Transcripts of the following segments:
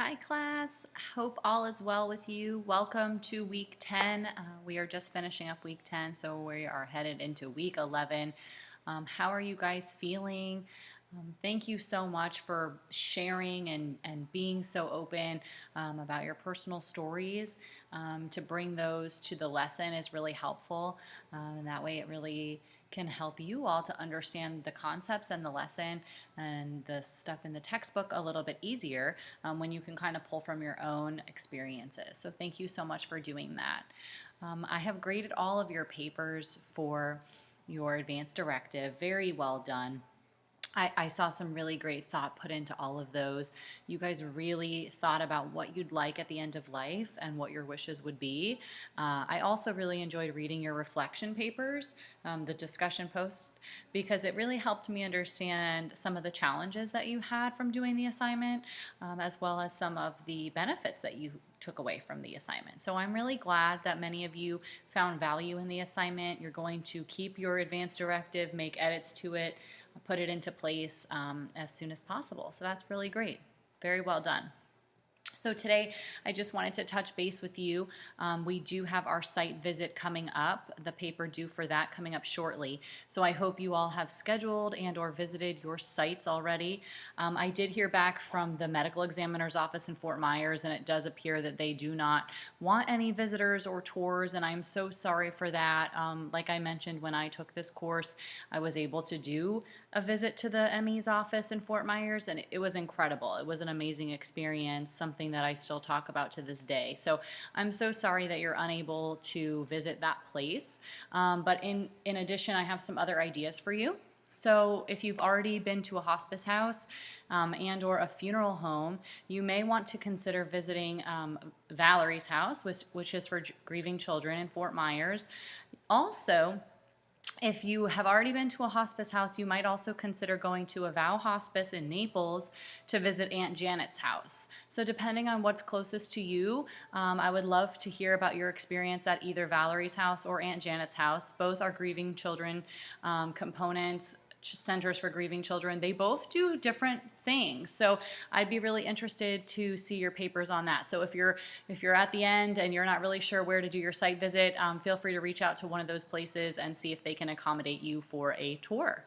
Hi class, hope all is well with you. Welcome to week 10. We are just finishing up week 10, so we are headed into week 11. How are you guys feeling? Thank you so much for sharing and being so open about your personal stories. To bring those to the lesson is really helpful, and that way it really can help you all to understand the concepts and the lesson and the stuff in the textbook a little bit easier when you can kind of pull from your own experiences. So thank you so much for doing that. I have graded all of your papers for your advanced directive. Very well done. I saw some really great thought put into all of those. You guys really thought about what you'd like at the end of life and what your wishes would be. I also really enjoyed reading your reflection papers, the discussion post, because it really helped me understand some of the challenges that you had from doing the assignment, as well as some of the benefits that you took away from the assignment. So I'm really glad that many of you found value in the assignment. You're going to keep your advanced directive, make edits to it, put it into place as soon as possible. So that's really great. Very well done. So today I just wanted to touch base with you. We do have our site visit coming up, the paper due for that coming up shortly. So I hope you all have scheduled and or visited your sites already. I did hear back from the medical examiner's office in Fort Myers, and it does appear that they do not want any visitors or tours, and I'm so sorry for that. Like I mentioned, when I took this course, I was able to do a visit to the ME's office in Fort Myers, and it was incredible. It was an amazing experience, something that I still talk about to this day. So I'm so sorry that you're unable to visit that place. But in addition, I have some other ideas for you. So if you've already been to a hospice house and or a funeral home, you may want to consider visiting Valerie's house, which is for grieving children in Fort Myers. Also, if you have already been to a hospice house, you might also consider going to a Vow Hospice in Naples to visit Aunt Janet's house. So depending on what's closest to you, I would love to hear about your experience at either Valerie's house or Aunt Janet's house. Both are grieving children components, centers for grieving children. They both do different things. So I'd be really interested to see your papers on that. So if you're at the end and you're not really sure where to do your site visit, feel free to reach out to one of those places and see if they can accommodate you for a tour.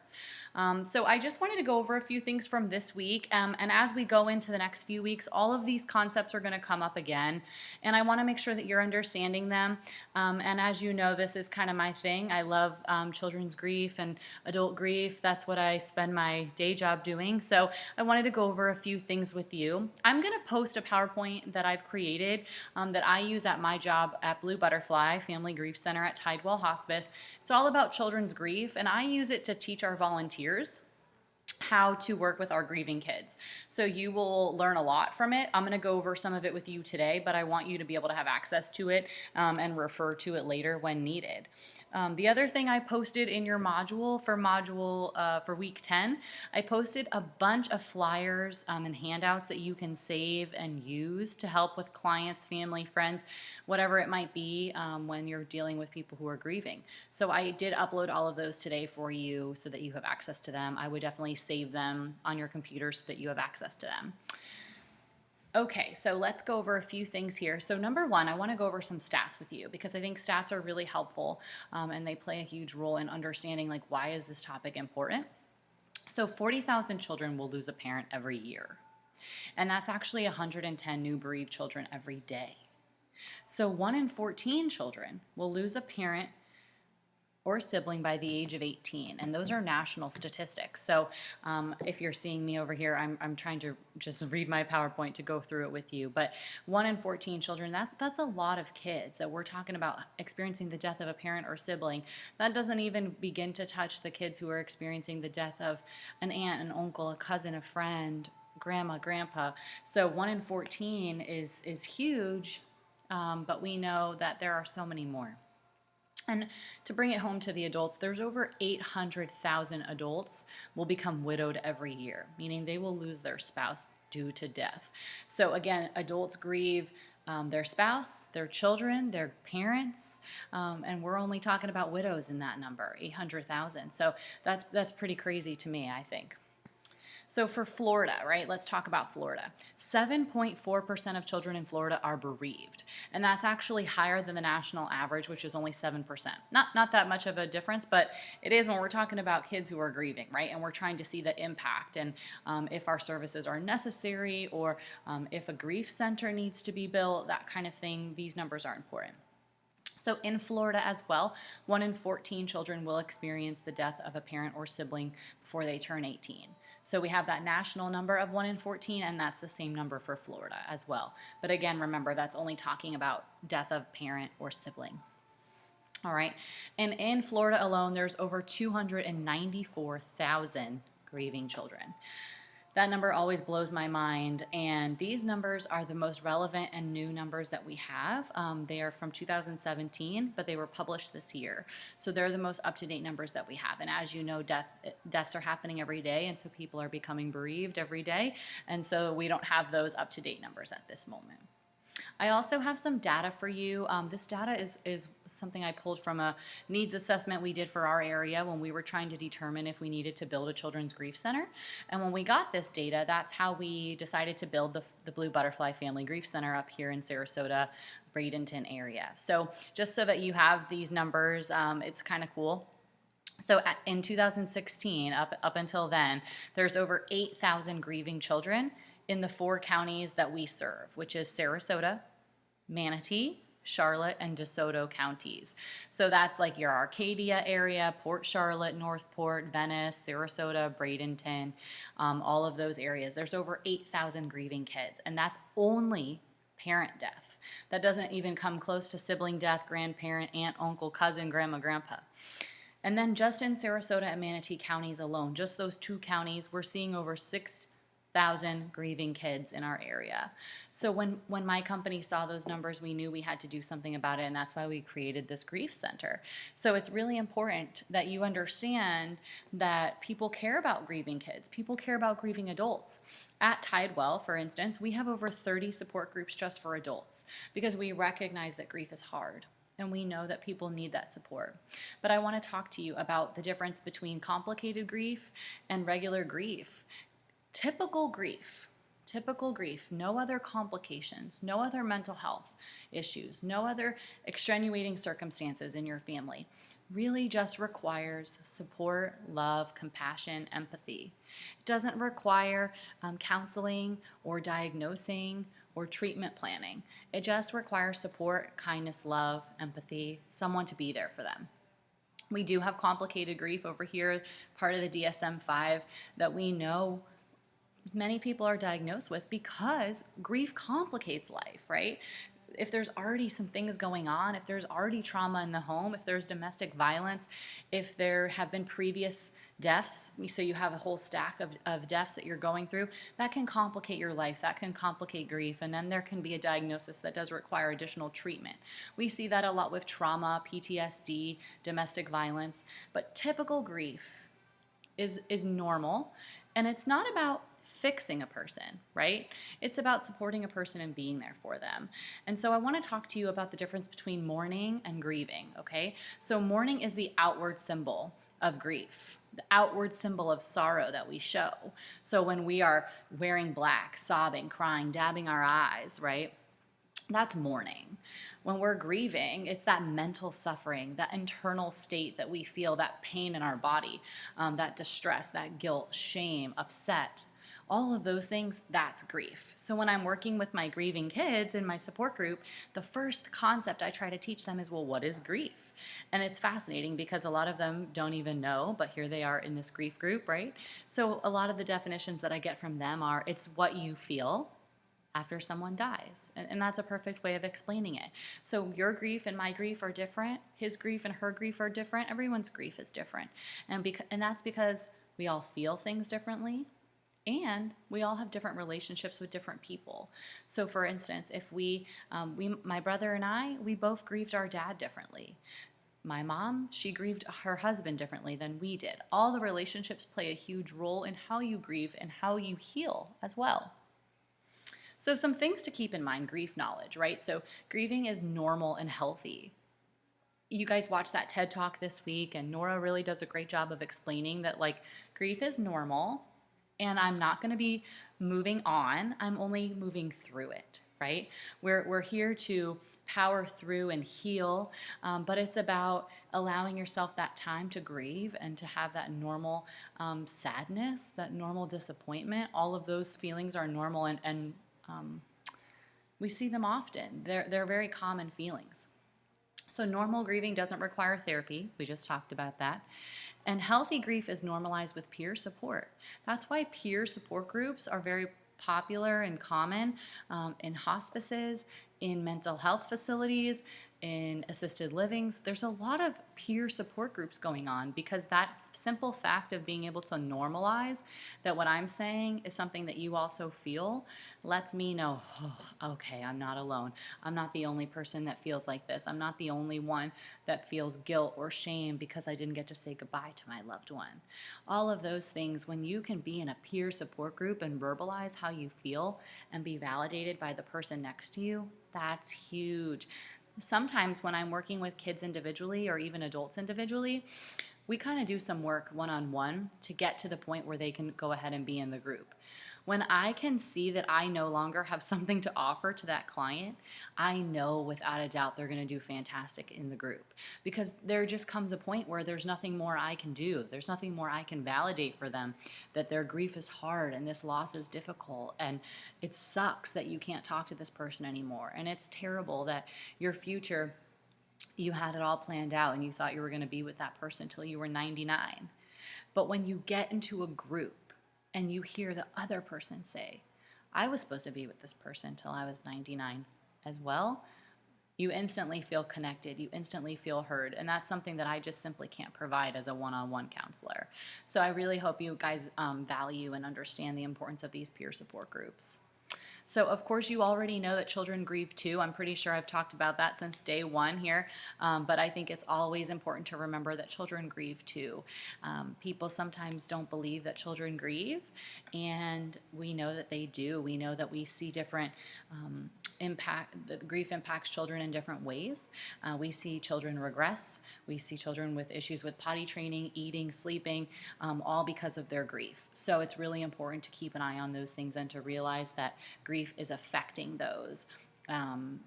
So I just wanted to go over a few things from this week, and as we go into the next few weeks, all of these concepts are going to come up again, and I want to make sure that you're understanding them. And as you know, this is kind of my thing. I love children's grief and adult grief. That's what I spend my day job doing. So I wanted to go over a few things with you. I'm going to post a PowerPoint that I've created that I use at my job at Blue Butterfly Family Grief Center at Tidewell Hospice. It's all about children's grief, and I use it to teach our volunteers how to work with our grieving kids. So you will learn a lot from it. I'm going to go over some of it with you today, but I want you to be able to have access to it and refer to it later when needed. The other thing I posted in your module for week 10, I posted a bunch of flyers and handouts that you can save and use to help with clients, family, friends, whatever it might be when you're dealing with people who are grieving. So I did upload all of those today for you so that you have access to them. I would definitely save them on your computer so that you have access to them. Okay, so let's go over a few things here. So number one, I want to go over some stats with you because I think stats are really helpful and they play a huge role in understanding like why is this topic important. So 40,000 children will lose a parent every year, and that's actually 110 new bereaved children every day. So 1 in 14 children will lose a parent or sibling by the age of 18, and those are national statistics. So if you're seeing me over here, I'm trying to just read my PowerPoint to go through it with you, but 1 in 14 children, that's a lot of kids that we're talking about experiencing the death of a parent or sibling. That doesn't even begin to touch the kids who are experiencing the death of an aunt, an uncle, a cousin, a friend, grandma, grandpa. So 1 in 14 is huge, but we know that there are so many more. And to bring it home to the adults, there's over 800,000 adults will become widowed every year, meaning they will lose their spouse due to death. So again, adults grieve their spouse, their children, their parents, and we're only talking about widows in that number, 800,000. So that's pretty crazy to me, I think. So for Florida, right, let's talk about Florida. 7.4% of children in Florida are bereaved. And that's actually higher than the national average, which is only 7%. Not that much of a difference, but it is when we're talking about kids who are grieving, right? And we're trying to see the impact and if our services are necessary or if a grief center needs to be built, that kind of thing. These numbers are important. So in Florida as well, 1 in 14 children will experience the death of a parent or sibling before they turn 18. So we have that national number of 1 in 14, and that's the same number for Florida as well. But again, remember, that's only talking about death of parent or sibling. All right, and in Florida alone, there's over 294,000 grieving children. That number always blows my mind, and these numbers are the most relevant and new numbers that we have. They are from 2017, but they were published this year. So they're the most up-to-date numbers that we have. And as you know, deaths are happening every day, and so people are becoming bereaved every day, and so we don't have those up-to-date numbers at this moment. I also have some data for you. This data is something I pulled from a needs assessment we did for our area when we were trying to determine if we needed to build a children's grief center. And when we got this data, that's how we decided to build the Blue Butterfly Family Grief Center up here in Sarasota, Bradenton area. So just so that you have these numbers, it's kind of cool. So in 2016, up until then, there's over 8,000 grieving children in the 4 counties that we serve, which is Sarasota, Manatee, Charlotte, and DeSoto counties. So that's like your Arcadia area, Port Charlotte, Northport, Venice, Sarasota, Bradenton, all of those areas. There's over 8,000 grieving kids, and that's only parent death. That doesn't even come close to sibling death, grandparent, aunt, uncle, cousin, grandma, grandpa. And then just in Sarasota and Manatee counties alone, just those 2 counties, we're seeing over 6,000 grieving kids in our area. So when my company saw those numbers, we knew we had to do something about it, and that's why we created this grief center. So it's really important that you understand that people care about grieving kids. People care about grieving adults. At Tidewell, for instance, we have over 30 support groups just for adults because we recognize that grief is hard. And we know that people need that support. But I want to talk to you about the difference between complicated grief and regular grief. Typical grief, no other complications, no other mental health issues, no other extenuating circumstances in your family, really just requires support, love, compassion, empathy. It doesn't require counseling or diagnosing or treatment planning. It just requires support, kindness, love, empathy, someone to be there for them. We do have complicated grief over here, part of the DSM-5 that we know many people are diagnosed with because grief complicates life, right? If there's already some things going on, if there's already trauma in the home, if there's domestic violence, if there have been previous deaths, so you have a whole stack of deaths that you're going through, that can complicate your life, that can complicate grief, and then there can be a diagnosis that does require additional treatment. We see that a lot with trauma, PTSD, domestic violence, but typical grief is normal, and it's not about fixing a person, right? It's about supporting a person and being there for them. And so I want to talk to you about the difference between mourning and grieving, okay? So mourning is the outward symbol of grief, the outward symbol of sorrow that we show. So when we are wearing black, sobbing, crying, dabbing our eyes, right? That's mourning. When we're grieving, it's that mental suffering, that internal state that we feel, that pain in our body, that distress, that guilt, shame, upset, all of those things, that's grief. So when I'm working with my grieving kids in my support group, the first concept I try to teach them is, well, what is grief? And it's fascinating because a lot of them don't even know, but here they are in this grief group, right? So a lot of the definitions that I get from them are, it's what you feel after someone dies. And that's a perfect way of explaining it. So your grief and my grief are different. His grief and her grief are different. Everyone's grief is different. And that's because we all feel things differently. And we all have different relationships with different people. So for instance, if my brother and I, we both grieved our dad differently. My mom, she grieved her husband differently than we did. All the relationships play a huge role in how you grieve and how you heal as well. So some things to keep in mind, grief knowledge, right? So grieving is normal and healthy. You guys watched that TED Talk this week, and Nora really does a great job of explaining that, like, grief is normal. and I'm not going to be moving on. I'm only moving through it, right? We're here to power through and heal, but it's about allowing yourself that time to grieve and to have that normal sadness, that normal disappointment. All of those feelings are normal, and we see them often. They're very common feelings. So normal grieving doesn't require therapy. We just talked about that. And healthy grief is normalized with peer support. That's why peer support groups are very popular and common in hospices, in mental health facilities, in assisted livings. There's a lot of peer support groups going on because that simple fact of being able to normalize that what I'm saying is something that you also feel lets me know, oh, okay, I'm not alone. I'm not the only person that feels like this. I'm not the only one that feels guilt or shame because I didn't get to say goodbye to my loved one. All of those things, when you can be in a peer support group and verbalize how you feel and be validated by the person next to you, that's huge. Sometimes when I'm working with kids individually or even adults individually, we kind of do some work one-on-one to get to the point where they can go ahead and be in the group. When I can see that I no longer have something to offer to that client, I know without a doubt they're going to do fantastic in the group, because there just comes a point where there's nothing more I can do. There's nothing more I can validate for them, that their grief is hard and this loss is difficult and it sucks that you can't talk to this person anymore. And it's terrible that your future, you had it all planned out and you thought you were going to be with that person until you were 99. But when you get into a group and you hear the other person say, I was supposed to be with this person until I was 99 as well, you instantly feel connected. You instantly feel heard. And that's something that I just simply can't provide as a one-on-one counselor. So I really hope you guys value and understand the importance of these peer support groups. So, of course, you already know that children grieve too. I'm pretty sure I've talked about that since day one here, but I think it's always important to remember that children grieve too. People sometimes don't believe that children grieve, and we know that they do. We know that we see different the grief impacts children in different ways. We see children regress. We see children with issues with potty training, eating, sleeping, all because of their grief. So it's really important to keep an eye on those things and to realize that grief is affecting those. And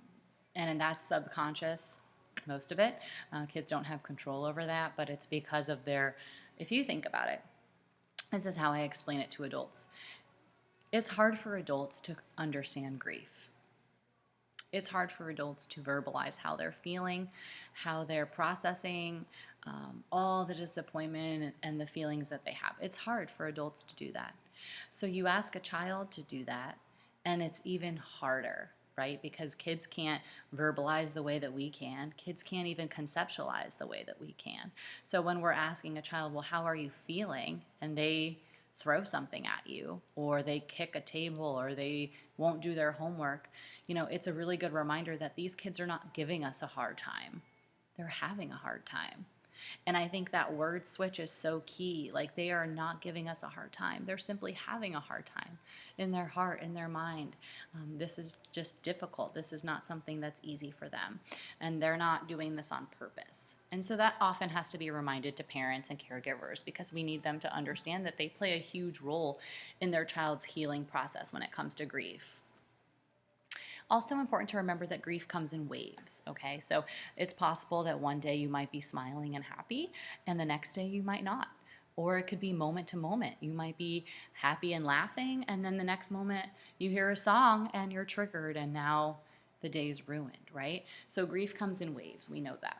that's subconscious, most of it. Kids don't have control over that, but it's because of if you think about it, this is how I explain it to adults. It's hard for adults to understand grief. It's hard for adults to verbalize how they're feeling, how they're processing, all the disappointment and the feelings that they have. It's hard for adults to do that. So you ask a child to do that, and it's even harder, right? Because kids can't verbalize the way that we can. Kids can't even conceptualize the way that we can. So when we're asking a child, well, how are you feeling? And they throw something at you, or they kick a table, or they won't do their homework, it's a really good reminder that these kids are not giving us a hard time. They're having a hard time. And I think that word switch is so key. Like, they are not giving us a hard time. They're simply having a hard time in their heart, in their mind. This is just difficult. This is not something that's easy for them. And they're not doing this on purpose. And so that often has to be reminded to parents and caregivers, because we need them to understand that they play a huge role in their child's healing process when it comes to grief. Also important to remember that grief comes in waves, okay? So it's possible that one day you might be smiling and happy, and the next day you might not. Or it could be moment to moment. You might be happy and laughing, and then the next moment you hear a song and you're triggered, and now the day's ruined, right? So grief comes in waves. We know that.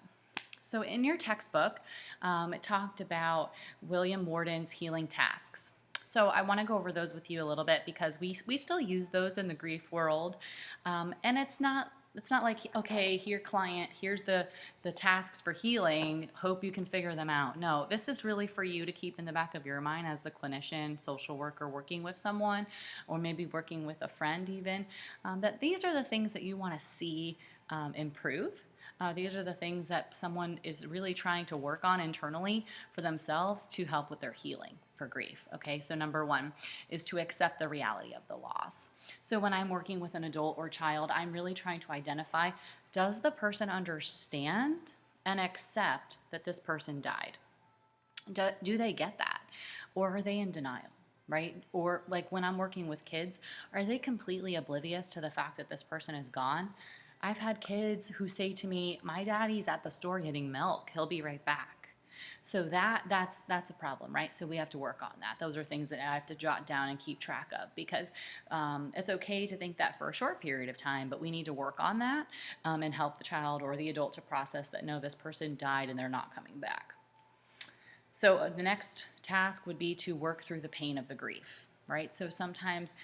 So in your textbook, it talked about William Worden's healing tasks. So I want to go over those with you a little bit, because we still use those in the grief world, and it's not like, okay, here, client, here's the tasks for healing, hope you can figure them out. No, this is really for you to keep in the back of your mind as the clinician, social worker working with someone, or maybe working with a friend even, that these are the things that you want to see improve. These are the things that someone is really trying to work on internally for themselves to help with their healing for grief. Okay, so number one is to accept the reality of the loss. So when I'm working with an adult or child, I'm really trying to identify, does the person understand and accept that this person died? Do they get that? Or are they in denial? right? Or like when I'm working with kids, are they completely oblivious to the fact that this person is gone? I've had kids who say to me, "My daddy's at the store getting milk. He'll be right back." So that's a problem, right? So we have to work on that. Those are things that I have to jot down and keep track of, because it's okay to think that for a short period of time, but we need to work on that, and help the child or the adult to process that no, this person died and they're not coming back. So the next task would be to work through the pain of the grief, right? So sometimes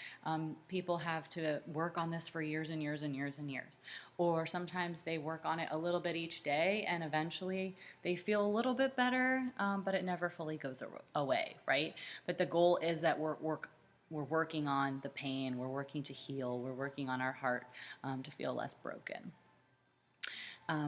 people have to work on this for years and years and years and years. Or sometimes they work on it a little bit each day and eventually they feel a little bit better, but it never fully goes away, right? But the goal is that we're working on the pain, we're working to heal, we're working on our heart to feel less broken.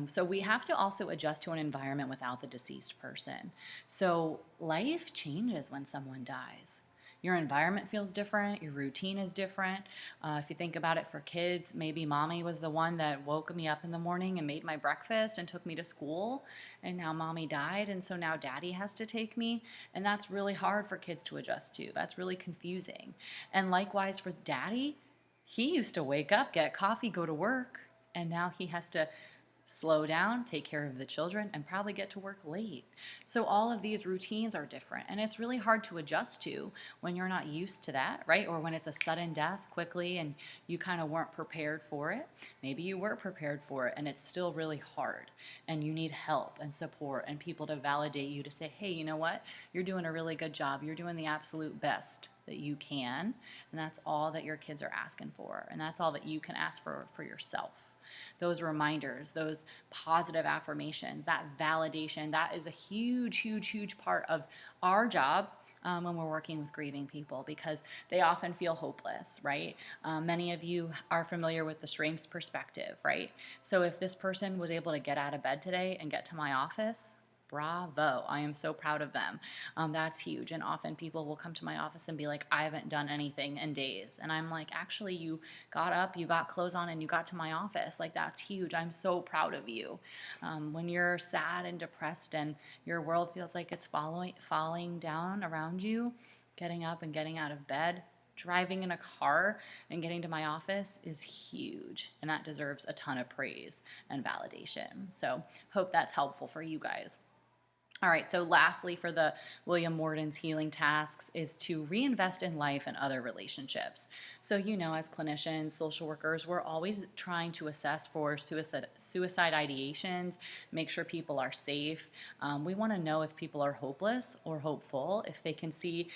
So we have to also adjust to an environment without the deceased person. So life changes when someone dies. Your environment feels different, your routine is different. If you think about it for kids, maybe mommy was the one that woke me up in the morning and made my breakfast and took me to school, and now mommy died, and so now daddy has to take me. And that's really hard for kids to adjust to. That's really confusing. And likewise for daddy, he used to wake up, get coffee, go to work, and now he has to slow down, take care of the children, and probably get to work late. So all of these routines are different, and it's really hard to adjust to when you're not used to that, right? Or when it's a sudden death quickly and you kind of weren't prepared for it. Maybe you were prepared for it and it's still really hard, and you need help and support and people to validate you, to say, hey, you know what? You're doing a really good job. You're doing the absolute best that you can, and that's all that your kids are asking for, and that's all that you can ask for yourself. Those reminders, those positive affirmations, that validation, that is a huge, huge, huge part of our job when we're working with grieving people, because they often feel hopeless, right? Many of you are familiar with the shrink's perspective, right? So if this person was able to get out of bed today and get to my office, bravo. I am so proud of them. That's huge. And often people will come to my office and be like, I haven't done anything in days. And I'm like, actually, you got up, you got clothes on, and you got to my office. Like, that's huge. I'm so proud of you. When you're sad and depressed and your world feels like it's falling down around you, getting up and getting out of bed, driving in a car and getting to my office is huge, and that deserves a ton of praise and validation. So hope that's helpful for you guys. All right, so lastly for the William Morden's healing tasks is to reinvest in life and other relationships. So, as clinicians, social workers, we're always trying to assess for suicide ideations, make sure people are safe. We want to know if people are hopeless or hopeful, if they can see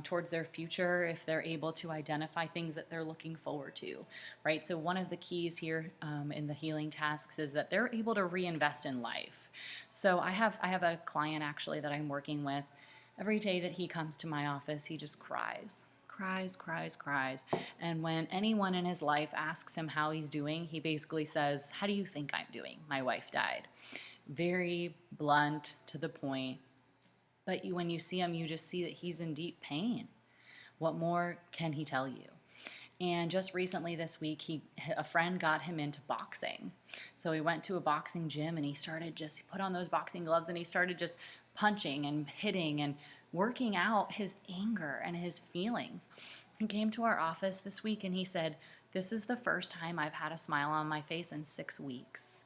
towards their future, if they're able to identify things that they're looking forward to, right? So one of the keys here in the healing tasks is that they're able to reinvest in life. So I have a client actually that I'm working with. Every day that he comes to my office, he just cries. And when anyone in his life asks him how he's doing, he basically says, how do you think I'm doing? My wife died. Very blunt, to the point. But when you see him, you just see that he's in deep pain. What more can he tell you? And just recently this week, a friend got him into boxing. So he went to a boxing gym and he put on those boxing gloves and he started just punching and hitting and working out his anger and his feelings. He came to our office this week and he said, this is the first time I've had a smile on my face in 6 weeks.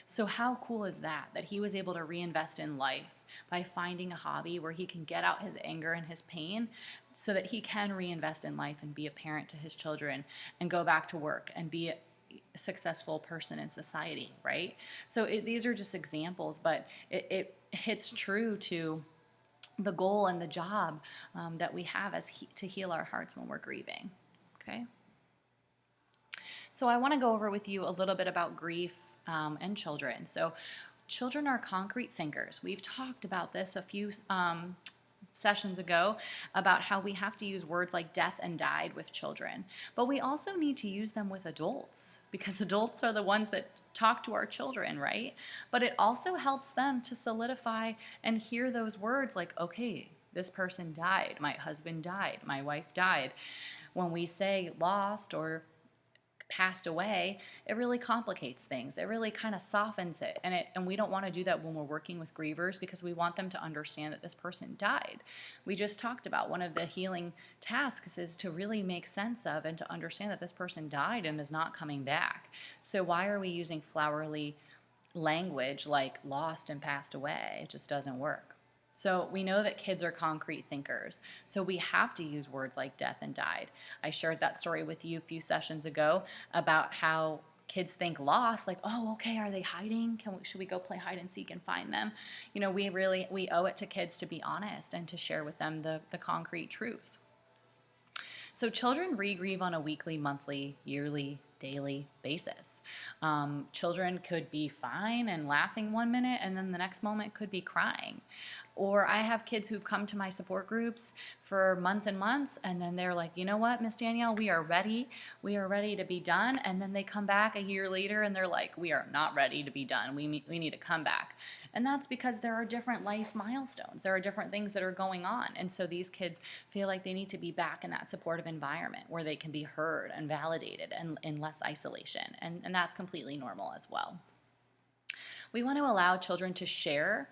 So how cool is that he was able to reinvest in life by finding a hobby where he can get out his anger and his pain so that he can reinvest in life and be a parent to his children and go back to work and be a successful person in society, right? So these are just examples, but it hits true to the goal and the job that we have to heal our hearts when we're grieving, okay? So I want to go over with you a little bit about grief and children. So children are concrete thinkers. We've talked about this a few sessions ago about how we have to use words like death and died with children. But we also need to use them with adults, because adults are the ones that talk to our children, right? But it also helps them to solidify and hear those words like, okay, this person died, my husband died, my wife died. When we say lost or passed away, it really complicates things. It really kind of softens it. And we don't want to do that when we're working with grievers, because we want them to understand that this person died. We just talked about one of the healing tasks is to really make sense of and to understand that this person died and is not coming back. So why are we using flowery language like lost and passed away? It just doesn't work. So we know that kids are concrete thinkers. So we have to use words like death and died. I shared that story with you a few sessions ago about how kids think lost, like, oh, okay, are they hiding? Should we go play hide and seek and find them? You know, we owe it to kids to be honest and to share with them the concrete truth. So children re-grieve on a weekly, monthly, yearly, daily basis. Children could be fine and laughing one minute, and then the next moment could be crying. Or I have kids who've come to my support groups for months and months, and then they're like, you know what, Miss Danielle, we are ready. We are ready to be done. And then they come back a year later and they're like, we are not ready to be done. We need to come back. And that's because there are different life milestones. There are different things that are going on. And so these kids feel like they need to be back in that supportive environment where they can be heard and validated and in less isolation. And that's completely normal as well. We want to allow children to share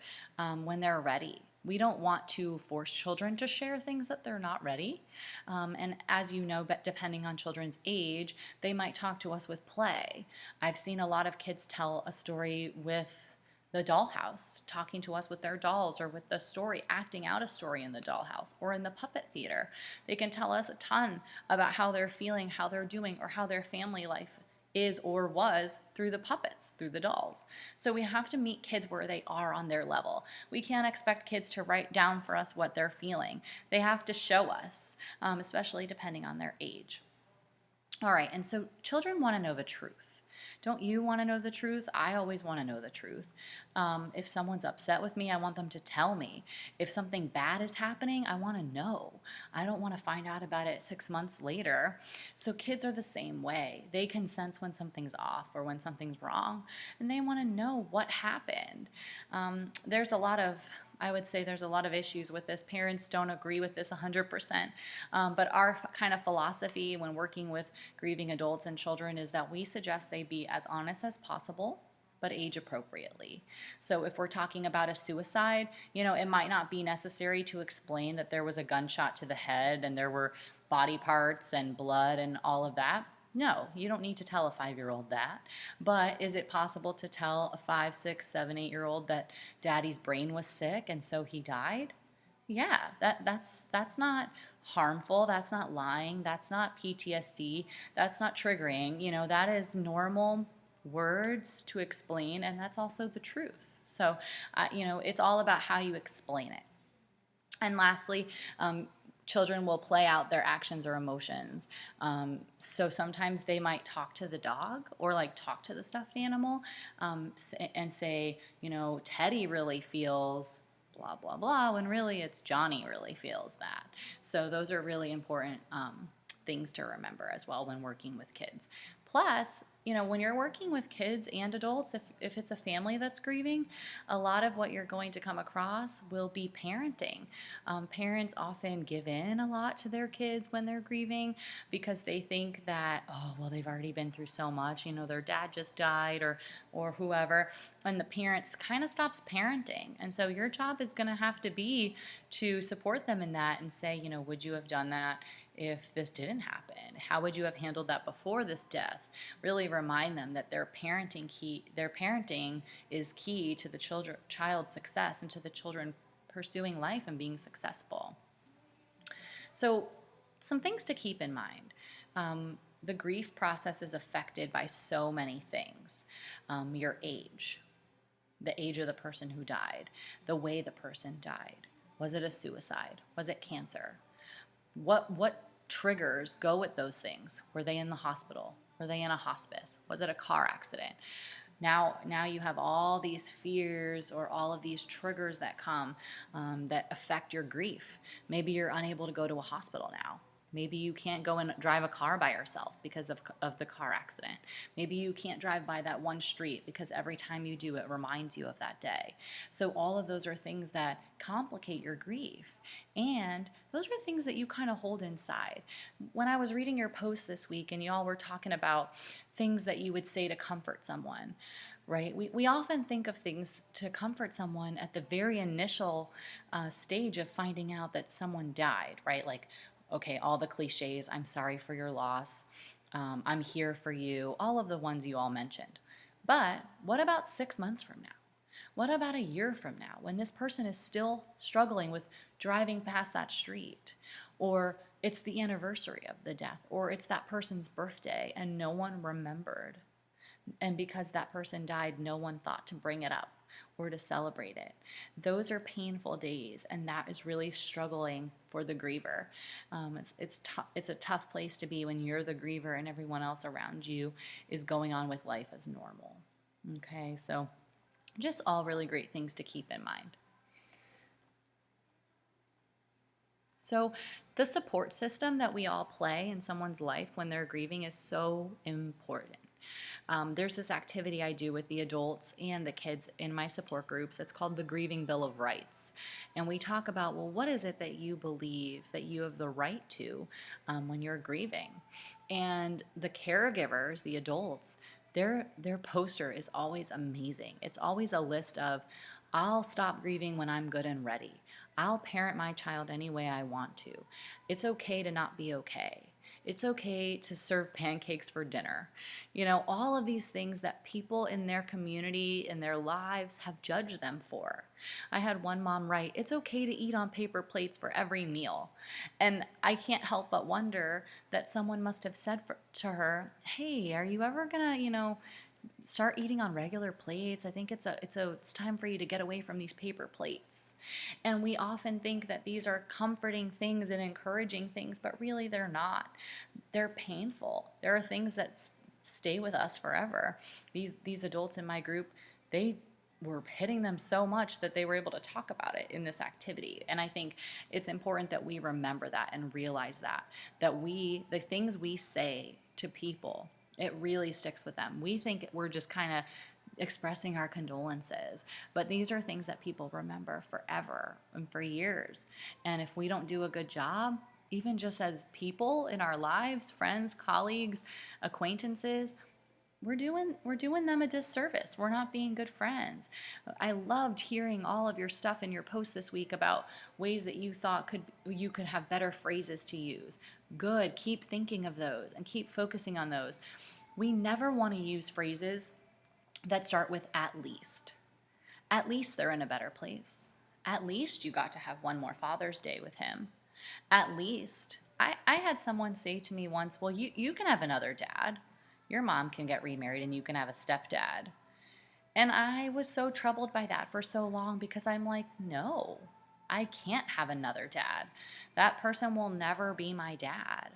when they're ready. We don't want to force children to share things that they're not ready. And as you know, but depending on children's age, they might talk to us with play. I've seen a lot of kids tell a story with the dollhouse, talking to us with their dolls, or with the story, acting out a story in the dollhouse or in the puppet theater. They can tell us a ton about how they're feeling, how they're doing, or how their family life is or was through the puppets, through the dolls. So we have to meet kids where they are on their level. We can't expect kids to write down for us what they're feeling. They have to show us, especially depending on their age. All right, and so children want to know the truth. Don't you want to know the truth? I always want to know the truth. If someone's upset with me, I want them to tell me. If something bad is happening, I want to know. I don't want to find out about it 6 months later. So kids are the same way. They can sense when something's off or when something's wrong, and they want to know what happened. I would say there's a lot of issues with this. Parents don't agree with this 100%. But our kind of philosophy when working with grieving adults and children is that we suggest they be as honest as possible, but age appropriately. So if we're talking about a suicide, it might not be necessary to explain that there was a gunshot to the head and there were body parts and blood and all of that. No, you don't need to tell a 5-year-old that. But is it possible to tell a 5, 6, 7, 8-year-old that daddy's brain was sick and so he died? Yeah, that's not harmful. That's not lying. That's not PTSD. That's not triggering. That is normal words to explain, and that's also the truth. So, it's all about how you explain it. And lastly, children will play out their actions or emotions. So sometimes they might talk to the dog or talk to the stuffed animal and say, Teddy really feels blah, blah, blah, when really it's Johnny really feels that. So those are really important things to remember as well when working with kids. Plus, when you're working with kids and adults, if it's a family that's grieving, a lot of what you're going to come across will be parenting. Parents often give in a lot to their kids when they're grieving because they think that, oh, well, they've already been through so much. Their dad just died or whoever, and the parents kind of stops parenting. And so your job is going to have to be to support them in that and say, would you have done that if this didn't happen? How would you have handled that before this death? Really remind them that their parenting is key to the child's success and to the children pursuing life and being successful. So some things to keep in mind. The grief process is affected by so many things. Your age, the age of the person who died, the way the person died. Was it a suicide? Was it cancer? What triggers go with those things? Were they in the hospital? Were they in a hospice? Was it a car accident? Now you have all these fears or all of these triggers that come that affect your grief. Maybe you're unable to go to a hospital now. Maybe you can't go and drive a car by yourself because of the car accident. Maybe you can't drive by that one street because every time you do, it reminds you of that day. So all of those are things that complicate your grief. And those are things that you kind of hold inside. When I was reading your post this week and y'all were talking about things that you would say to comfort someone, right? We often think of things to comfort someone at the very initial stage of finding out that someone died, right? Like, okay, all the cliches, I'm sorry for your loss, I'm here for you, all of the ones you all mentioned. But what about 6 months from now? What about a year from now when this person is still struggling with driving past that street? Or it's the anniversary of the death, or it's that person's birthday and no one remembered. And because that person died, no one thought to bring it up or to celebrate it. Those are painful days, and that is really struggling for the griever. It's a tough place to be when you're the griever and everyone else around you is going on with life as normal. Okay, so just all really great things to keep in mind. So the support system that we all play in someone's life when they're grieving is so important. There's this activity I do with the adults and the kids in my support groups. It's called the Grieving Bill of Rights. And we talk about, well, what is it that you believe that you have the right to when you're grieving? And the caregivers, the adults, their poster is always amazing. It's always a list of, I'll stop grieving when I'm good and ready. I'll parent my child any way I want to. It's okay to not be okay. It's okay to serve pancakes for dinner. You know, all of these things that people in their community, in their lives, have judged them for. I had one mom write, it's okay to eat on paper plates for every meal. And I can't help but wonder that someone must have said to her, hey, are you ever gonna, start eating on regular plates? I think it's time for you to get away from these paper plates. And we often think that these are comforting things and encouraging things, but really they're not. They're painful. There are things that stay with us forever. These adults in my group, they were hitting them so much that they were able to talk about it in this activity. And I think it's important that we remember that and realize that the things we say to people, it really sticks with them. We think we're just kind of expressing our condolences, but these are things that people remember forever and for years. And if we don't do a good job, even just as people in our lives, friends, colleagues, acquaintances, we're doing them a disservice. We're not being good friends. I loved hearing all of your stuff in your post this week about ways that you thought you could have better phrases to use. Good. Keep thinking of those and keep focusing on those. We never want to use phrases that start with at least. At least they're in a better place. At least you got to have one more Father's Day with him. At least. I had someone say to me once, well, you can have another dad. Your mom can get remarried and you can have a stepdad. And I was so troubled by that for so long because I'm like, no, I can't have another dad. That person will never be my dad.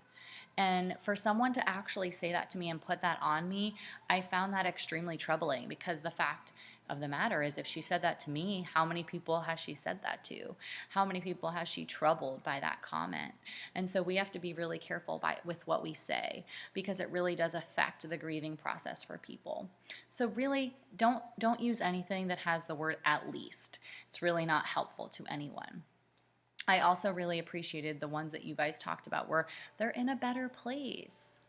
And for someone to actually say that to me and put that on me, I found that extremely troubling, because the fact of the matter is, if she said that to me, how many people has she said that to? How many people has she troubled by that comment? And so we have to be really careful with what we say, because it really does affect the grieving process for people. So really, don't use anything that has the word at least. It's really not helpful to anyone. I also really appreciated the ones that you guys talked about where they're in a better place.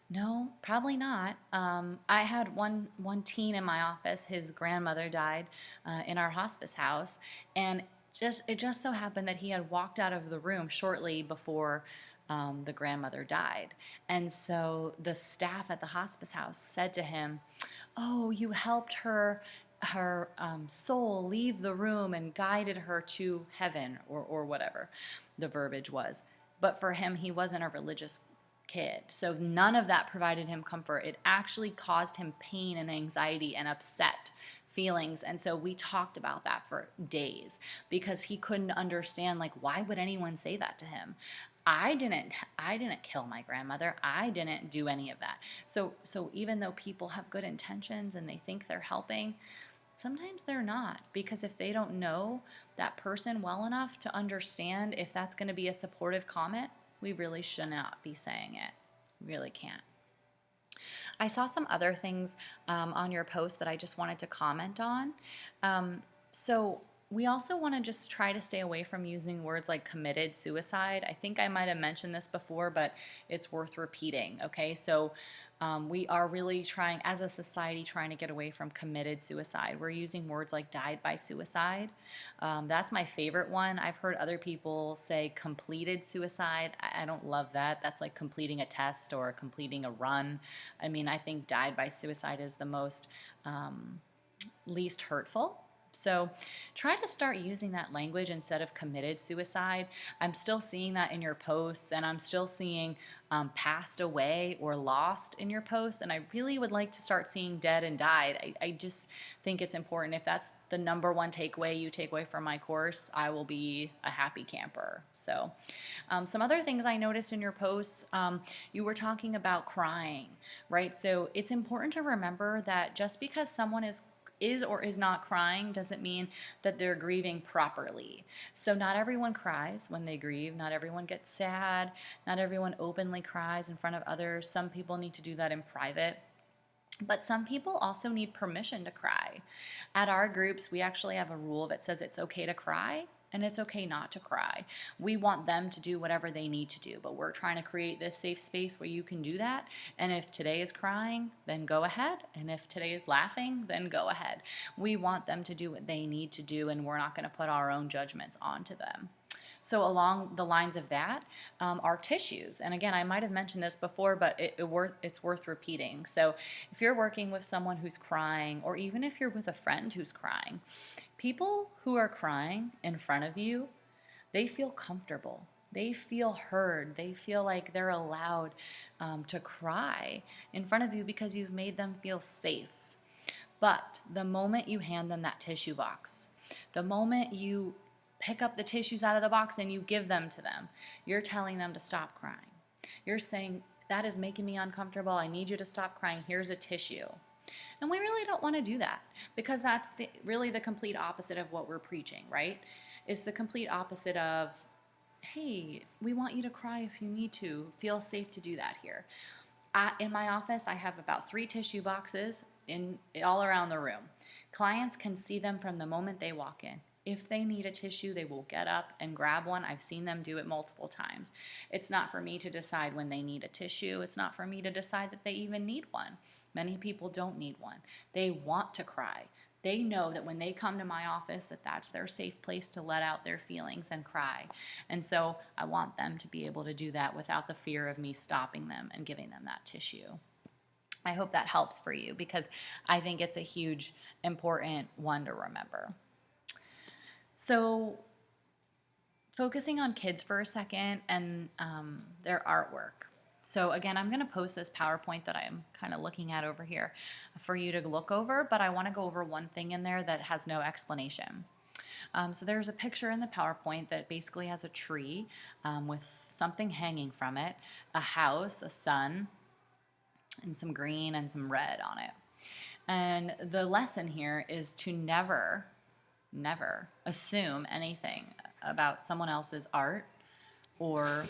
No, probably not. I had one teen in my office. His grandmother died in our hospice house, and it just so happened that he had walked out of the room shortly before the grandmother died. And so the staff at the hospice house said to him, "Oh, you helped her soul leave the room and guided her to heaven," or whatever the verbiage was. But for him, he wasn't a religious kid, so none of that provided him comfort. It actually caused him pain and anxiety and upset feelings. And so we talked about that for days, because he couldn't understand, like, why would anyone say that to him? I didn't kill my grandmother. I didn't do any of that. So even though people have good intentions and they think they're helping, sometimes they're not, because if they don't know that person well enough to understand if that's going to be a supportive comment, We really should not be saying it. Really can't. I saw some other things on your post that I just wanted to comment on. So we also want to just try to stay away from using words like committed suicide. I think I might have mentioned this before, but it's worth repeating. Okay, so we are really trying, as a society, trying to get away from committed suicide. We're using words like died by suicide. That's my favorite one. I've heard other people say completed suicide. I don't love that. That's like completing a test or completing a run. I mean, I think died by suicide is the most least hurtful. So try to start using that language instead of committed suicide. I'm still seeing that in your posts, and I'm still seeing passed away or lost in your posts, and I really would like to start seeing dead and died. I just think it's important. If that's the number one takeaway you take away from my course, I will be a happy camper. So some other things I noticed in your posts, you were talking about crying, right? So it's important to remember that just because someone is or is not crying doesn't mean that they're grieving properly. So not everyone cries when they grieve. Not everyone gets sad. Not everyone openly cries in front of others. Some people need to do that in private. But some people also need permission to cry. At our groups, we actually have a rule that says it's okay to cry and it's okay not to cry. We want them to do whatever they need to do, but we're trying to create this safe space where you can do that. And if today is crying, then go ahead. And if today is laughing, then go ahead. We want them to do what they need to do, and we're not going to put our own judgments onto them. So along the lines of that are tissues. And again, I might have mentioned this before, but it's worth repeating. So if you're working with someone who's crying, or even if you're with a friend who's crying, people who are crying in front of you, they feel comfortable. They feel heard. They feel like they're allowed to cry in front of you because you've made them feel safe. But the moment you hand them that tissue box, the moment you pick up the tissues out of the box and you give them to them, you're telling them to stop crying. You're saying, that is making me uncomfortable. I need you to stop crying. Here's a tissue. And we really don't want to do that, because that's really the complete opposite of what we're preaching, right? It's the complete opposite of, hey, we want you to cry if you need to. Feel safe to do that here. In my office, I have about 3 tissue boxes all around the room. Clients can see them from the moment they walk in. If they need a tissue, they will get up and grab one. I've seen them do it multiple times. It's not for me to decide when they need a tissue. It's not for me to decide that they even need one. Many people don't need one. They want to cry. They know that when they come to my office, that that's their safe place to let out their feelings and cry. And so I want them to be able to do that without the fear of me stopping them and giving them that tissue. I hope that helps for you, because I think it's a huge, important one to remember. So focusing on kids for a second and their artwork. So again, I'm going to post this PowerPoint that I'm kind of looking at over here for you to look over, but I want to go over one thing in there that has no explanation. So there's a picture in the PowerPoint that basically has a tree with something hanging from it, a house, a sun, and some green and some red on it. And the lesson here is to never assume anything about someone else's art or